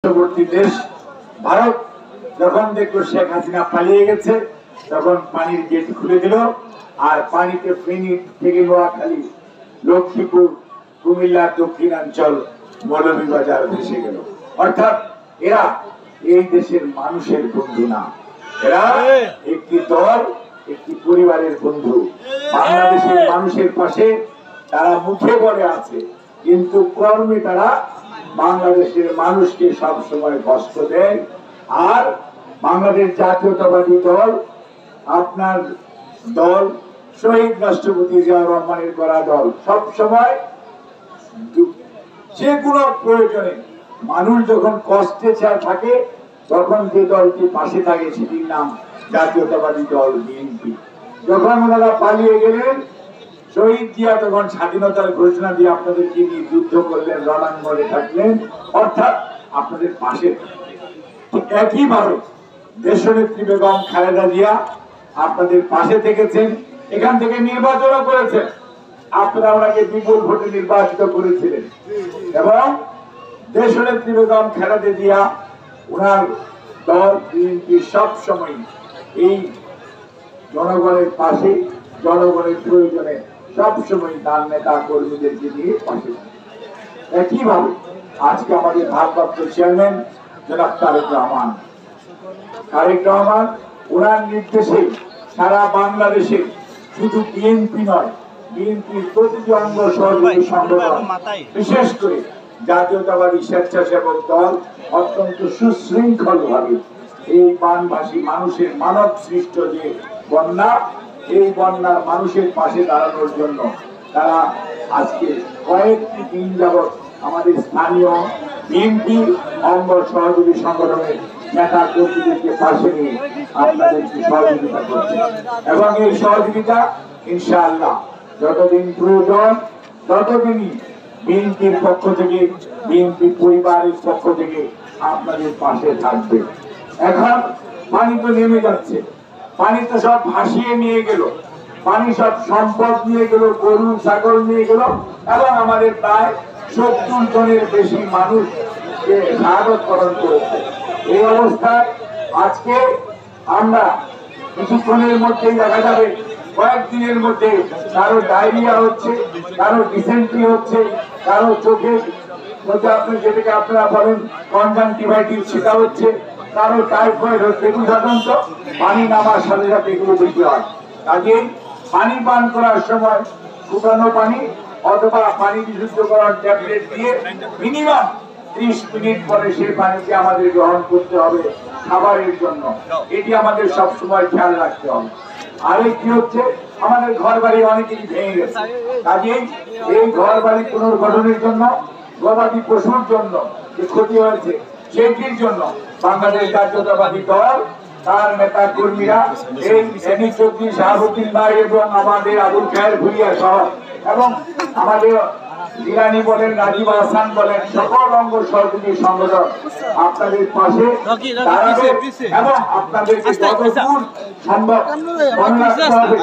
পার্শ্ববর্তী দেশ ভারত যখন দেখলো শেখ হাসিনা পালিয়ে গেছে, তখন পানির গেট খুলে দিল আর পানিতে ফেনী থেকে নোয়াখালী, লক্ষ্মীপুর, কুমিল্লা, দক্ষিণাঞ্চল, মৌলভীবাজার ভেসে গেল। অর্থাৎ এরা এই দেশের মানুষের বন্ধু না, এরা একটি দল, একটি পরিবারের বন্ধু। বাংলাদেশের মানুষের পাশে তারা মুখে বলে আছে, কিন্তু কর্মে তারা বাংলাদেশের মানুষকে সবসময় কষ্ট দেয়। আর বাংলাদেশ জাতীয়তাবাদী দল, আপনার দল, শহীদ রাষ্ট্রপতি জিয়াউর রহমানের করা দল, সবসময় যে কোনো প্রয়োজনে মানুষ যখন কষ্টে থাকে তখন যে দলটি পাশে থাকে সেটির নাম জাতীয়তাবাদী দল বিএনপি। যখন ওনারা পালিয়ে গেলেন, শহীদ জিয়া তখন স্বাধীনতার ঘোষণা দিয়ে আপনাদেরকে নিয়ে যুদ্ধ করলেন, রণাঙ্গনে থাকলেন, অর্থাৎ আপনাদের পাশে। একইভাবে দেশনেত্রী বেগম খালেদা জিয়া আপনাদের পাশে থেকেছেন, এখান থেকে নির্বাচনও করেছেন, আপনারা ওনাকে বিপুল ভোটে নির্বাচিত করেছিলেন। এবং দেশনেত্রী বেগম খালেদা জিয়া, ওনার দল বিএনপি সবসময় এই জনগণের পাশে, জনগণের প্রয়োজনে সবসময় তার নেতা কর্মীদেরকে নিয়ে পাশে। একইভাবে আজকে আমাদের ভারপ্রাপ্ত চেয়ারম্যান জনাব তারেক রহমান, ওনার নির্দেশে সারা বাংলাদেশে শুধু বিএনপি নয়, বিএনপির প্রতিটি অঙ্গ সহযোগী সংগঠন, বিশেষ করে জাতীয়তাবাদী স্বেচ্ছাসেবক দল অত্যন্ত সুশৃঙ্খল ভাবে এই বানভাসী মানুষের মানব সৃষ্ট যে বন্যা, এই বন্যার মানুষের পাশে দাঁড়ানোর জন্য তারা আজকে কয়েকটি দিন যাবৎ আমাদের স্থানীয় বিএনপি অঙ্গ সহযোগী সংগঠনের নেতা কর্মীদেরকে পাশে নিয়ে আপনাদেরকে সহযোগিতা করছে। এবং এই সহযোগিতা ইনশাআল্লাহ যতদিন প্রয়োজন ততদিনই বিএনপির পক্ষ থেকে, বিএনপি পরিবারের পক্ষ থেকে আপনাদের পাশে থাকবে। এখন পানি তো নেমে যাচ্ছে, পানি তো সব ভাসিয়ে নিয়ে গেল, পানি সব সম্পদ নিয়ে গেল, গরু ছাগল নিয়ে গেল, এবং আমাদের প্রায় 70 জনের বেশি মানুষকে শাহাদাতবরণ করেছে। এই অবস্থায় আজকে আমরা কিছুক্ষণের মধ্যেই দেখা যাবে, কয়েকদিনের মধ্যে কারো ডায়রিয়া হচ্ছে, কারো ডিসেন্ট্রি হচ্ছে, কারো চোখে যেটাকে আপনারা বলেন কনজাংটিভাইটিস সেটা হচ্ছে, কারো টাইফয়েড হচ্ছে। এগুলো সাধারণত পানি নামার সাথে সাথে এগুলো বেশি হয়। কাজেই পানি পান করার সময় শুকানো পানি অথবা পানি বিশুদ্ধ করার ট্যাবলেট দিয়ে মিনিমাম 30 মিনিট পরে সেই পানিকে আমাদের গ্রহণ করতে হবে খাবারের জন্য। এটি আমাদের সবসময় খেয়াল রাখতে হবে। আরেকটি হচ্ছে, আমাদের ঘর বাড়ি অনেকেই ভেঙে গেছে, কাজেই এই ঘর বাড়ি পুনর্গঠনের জন্য, গবাদি পশুর জন্য যে ক্ষতি হয়েছে সেটির জন্য বাংলাদেশ জাতীয়তাবাদী দল, তার নেতা কর্মীরা, এই এমনি শাহাবুদ্দিন ভাই এবং আমাদের আবুল খায়ের ভুইয়া সহ, এবং আমাদের ইরানি বলেন, রাজীব হাসান বলেন, সকল অঙ্গ সহযোগী সংগঠন আপনাদের পাশে দাঁড়াবে এবং আপনাদেরকে যতদূর সম্ভব মনে রাখতে হবে।